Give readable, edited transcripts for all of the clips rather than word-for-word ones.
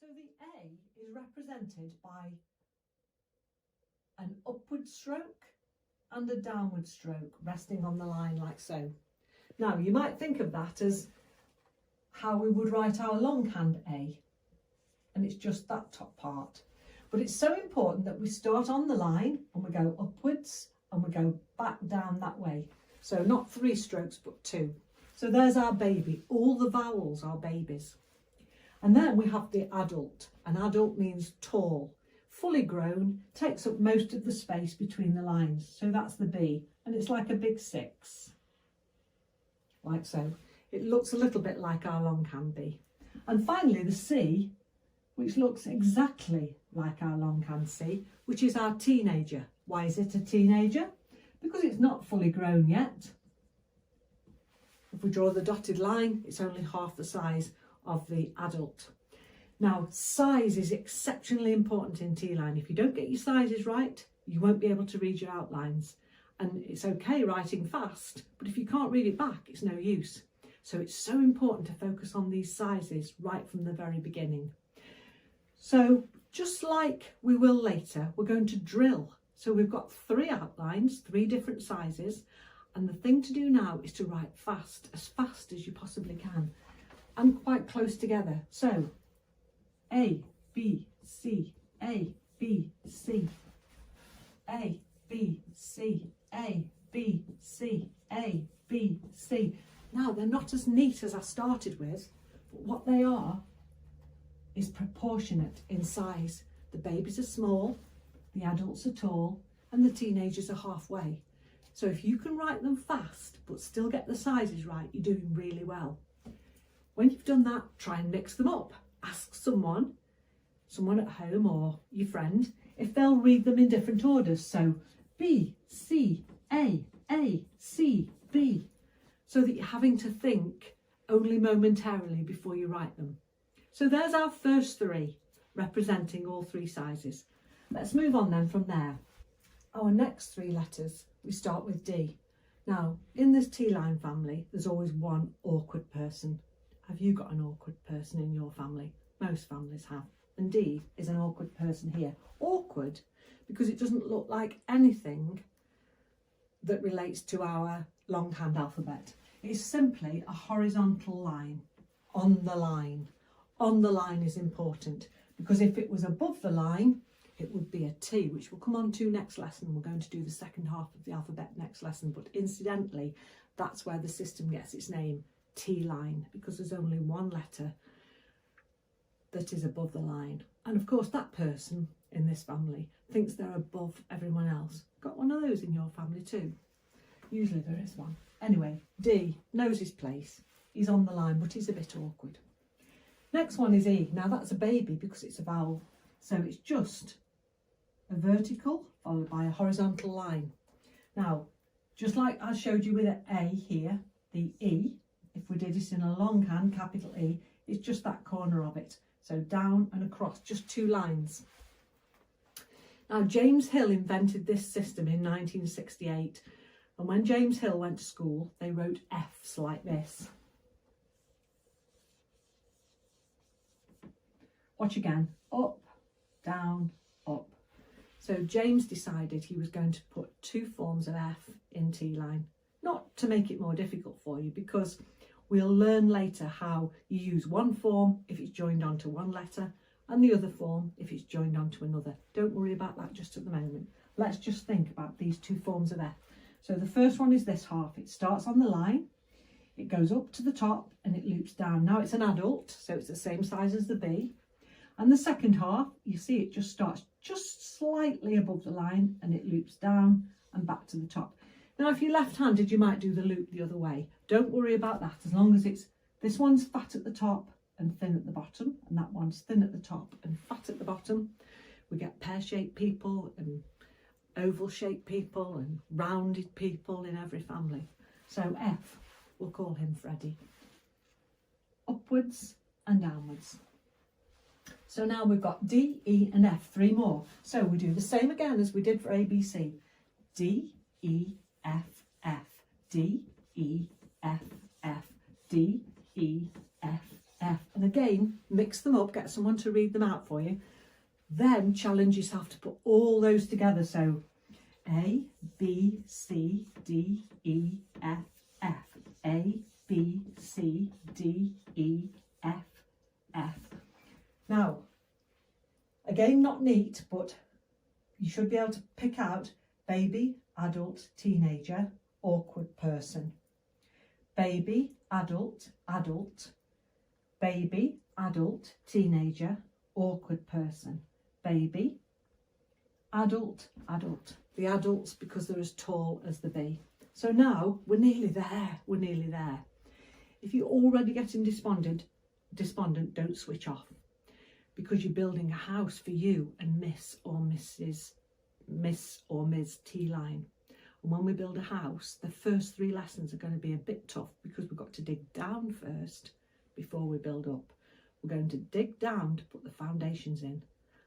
So the A is represented by an upward stroke and a downward stroke resting on the line like so. Now you might think of that as how we would write our longhand A, and it's just that top part. But it's so important that we start on the line and we go upwards and we go back down that way. So not 3 strokes but 2. So there's our baby. All the vowels are babies. And then we have the adult. An adult means tall, fully grown, takes up most of the space between the lines. So that's the B, and it's like a big 6, like so. It looks a little bit like our longhand B. And finally the C, which looks exactly like our longhand C, which is our teenager. Why is it a teenager? Because it's not fully grown yet. If we draw the dotted line, it's only half the size of the adult. Now, size is exceptionally important in Teeline. If you don't get your sizes right, you won't be able to read your outlines. And it's okay writing fast, but if you can't read it back, it's no use. So it's so important to focus on these sizes right from the very beginning. So just like we will later, we're going to drill. So we've got 3 outlines, 3 different sizes. And the thing to do now is to write fast as you possibly can, and quite close together. So A, B, C, A, B, C, A, B, C, A, B, C, A, B, C. Now they're not as neat as I started with, but what they are is proportionate in size. The babies are small, the adults are tall, and the teenagers are halfway. So if you can write them fast but still get the sizes right, you're doing really well. When you've done that, try and mix them up. Ask someone at home or your friend, if they'll read them in different orders. So B, C, A, C, B. So that you're having to think only momentarily before you write them. So there's our first 3, representing all 3 sizes. Let's move on then from there. Our next 3 letters, we start with D. Now, in this Teeline family, there's always one awkward person. Have you got an awkward person in your family? Most families have. And D is an awkward person here. Awkward because it doesn't look like anything that relates to our longhand alphabet. It's simply a horizontal line on the line. On the line is important because if it was above the line, it would be a T, which we'll come on to next lesson. We're going to do the second half of the alphabet next lesson. But incidentally, that's where the system gets its name, Teeline, because there's only one letter that is above the line. And of course, that person in this family thinks they're above everyone else. Got one of those in your family too? Usually there is one. Anyway, D knows his place. He's on the line, but he's a bit awkward. Next one is E. Now that's a baby because it's a vowel. So it's just a vertical followed by a horizontal line. Now, just like I showed you with an A here, the E, if we did it in a longhand, capital E, is just that corner of it. So down and across, just 2 lines. Now, James Hill invented this system in 1968. And when James Hill went to school, they wrote F's like this. Watch again. Up, down, up. So James decided he was going to put 2 forms of F in Teeline. Not to make it more difficult for you, because we'll learn later how you use one form if it's joined onto one letter and the other form if it's joined onto another. Don't worry about that just at the moment. Let's just think about these 2 forms of F. So the first one is this half. It starts on the line, it goes up to the top and it loops down. Now it's an adult, so it's the same size as the B. And the second half, you see it just starts just slightly above the line and it loops down and back to the top. Now, if you're left-handed, you might do the loop the other way. Don't worry about that, as long as it's, this one's fat at the top and thin at the bottom, and that one's thin at the top and fat at the bottom. We get pear-shaped people and oval-shaped people and rounded people in every family. So F, we'll call him Freddie. Upwards and downwards. So now we've got D, E and F, 3 more. So we do the same again as we did for ABC. D, E, F, F, D, E, F, F, D, E, F, F. And again, mix them up, get someone to read them out for you. Then challenge yourself to put all those together. So A, B, C, D, E, F, F. A, B, C, D, E, F, F. Now, again, not neat, but you should be able to pick out baby, adult, teenager, awkward person. Baby, adult, adult. Baby, adult, teenager, awkward person. Baby, adult, adult. The adults because they're as tall as the bee. So now we're nearly there. We're nearly there. If you're already getting despondent, don't switch off, because you're building a house for you and Miss or Ms. Teeline. And when we build a house, the first 3 lessons are going to be a bit tough because we've got to dig down first before we build up. We're going to dig down to put the foundations in.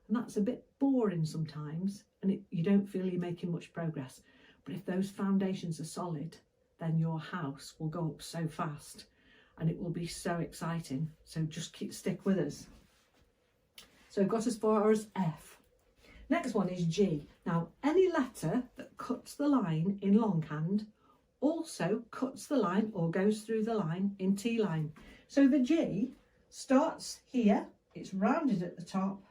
And that's a bit boring sometimes, and you don't feel you're making much progress. But if those foundations are solid, then your house will go up so fast and it will be so exciting. So just stick with us. So we've got as far as F. Next one is G. Now, any letter that cuts the line in longhand also cuts the line or goes through the line in T-line. So the G starts here, it's rounded at the top,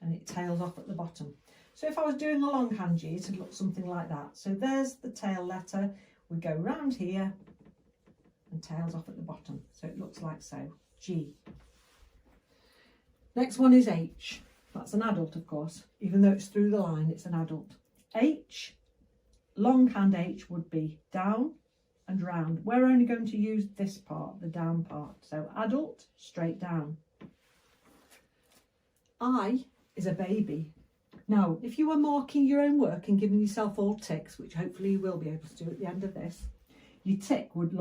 and it tails off at the bottom. So if I was doing a longhand G, it would look something like that. So there's the tail letter. We go round here and tails off at the bottom. So it looks like so, G. Next one is H. That's an adult, of course. Even though it's through the line, it's an adult. H, longhand H would be down and round. We're only going to use this part, the down part. So adult, straight down. I is a baby. Now, if you were marking your own work and giving yourself all ticks, which hopefully you will be able to do at the end of this, your tick would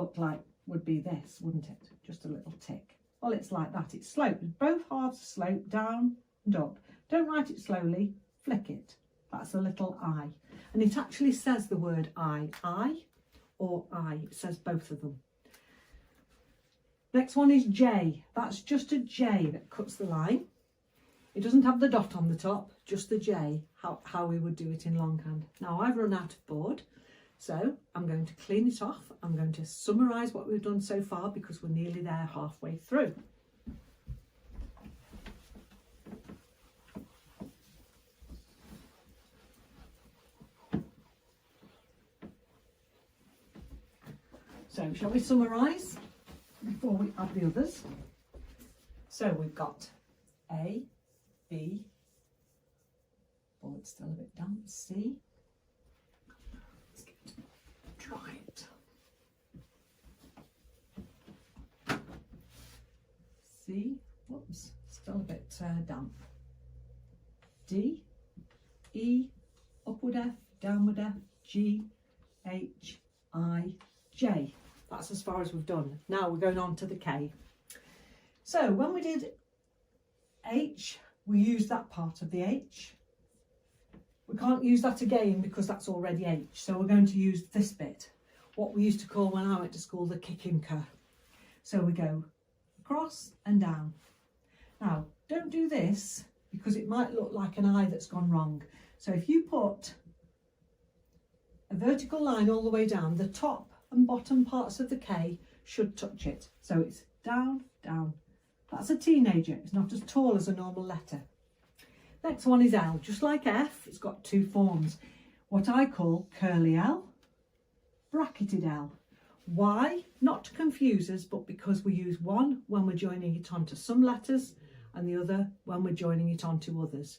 be this, wouldn't it? Just a little tick. Well, it's like that. It's sloped. Both halves are sloped down and up. Don't write it slowly. Flick it. That's a little I. And it actually says the word I or I. It says both of them. Next one is J. That's just a J that cuts the line. It doesn't have the dot on the top, just the J, how we would do it in longhand. Now I've run out of board, so I'm going to clean it off. I'm going to summarise what we've done so far because we're nearly there halfway through. So shall we summarise before we add the others? So we've got A, B, oh, it's still a bit damp, C, let's get to dry it, C, whoops, still a bit damp, D, E, upward F, downward F, G, H, I, J. That's as far as we've done. Now we're going on to the K. So when we did H, we used that part of the H. We can't use that again because that's already H. So we're going to use this bit, what we used to call when I went to school the kicking cur. So we go across and down. Now, don't do this because it might look like an I that's gone wrong. So if you put a vertical line all the way down, the top and bottom parts of the K should touch it. So it's down, down. That's a teenager. It's not as tall as a normal letter. Next one is L. Just like F, it's got 2 forms. What I call curly L, bracketed L. Why? Not to confuse us, but because we use one when we're joining it onto some letters and the other when we're joining it onto others.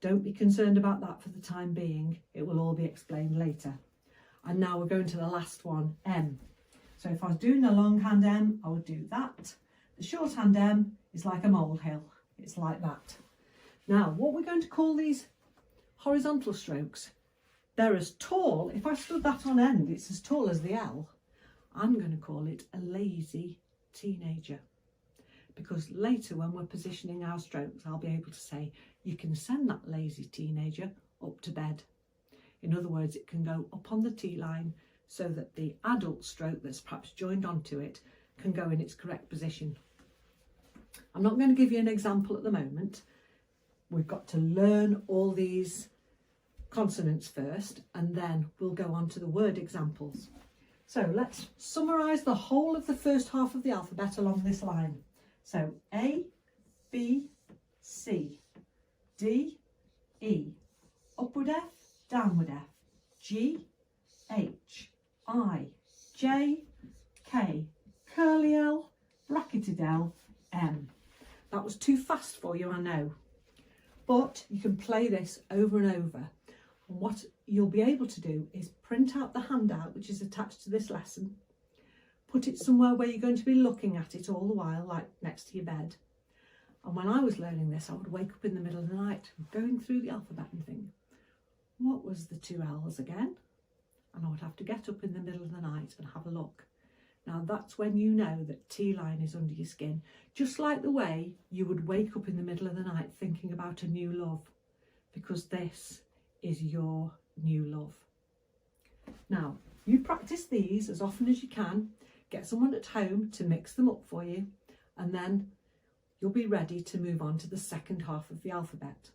Don't be concerned about that for the time being. It will all be explained later. And now we're going to the last one, M. So if I was doing a longhand M, I would do that. The shorthand M is like a molehill. It's like that. Now, what we're going to call these horizontal strokes, they're as tall, if I stood that on end, it's as tall as the L. I'm going to call it a lazy teenager. Because later when we're positioning our strokes, I'll be able to say, you can send that lazy teenager up to bed. In other words, it can go up on the T-line so that the adult stroke that's perhaps joined onto it can go in its correct position. I'm not going to give you an example at the moment. We've got to learn all these consonants first, and then we'll go on to the word examples. So let's summarise the whole of the first half of the alphabet along this line. So A, B, C, D, E, upward F, downward F, G, H, I, J, K, curly L, bracketed L, M. That was too fast for you, I know, but you can play this over and over. And what you'll be able to do is print out the handout which is attached to this lesson, put it somewhere where you're going to be looking at it all the while, like next to your bed. And when I was learning this, I would wake up in the middle of the night going through the alphabet and think, what was the 2 L's again? And I would have to get up in the middle of the night and have a look. Now that's when you know that Teeline is under your skin, just like the way you would wake up in the middle of the night thinking about a new love, because this is your new love. Now, you practice these as often as you can, get someone at home to mix them up for you, and then you'll be ready to move on to the second half of the alphabet.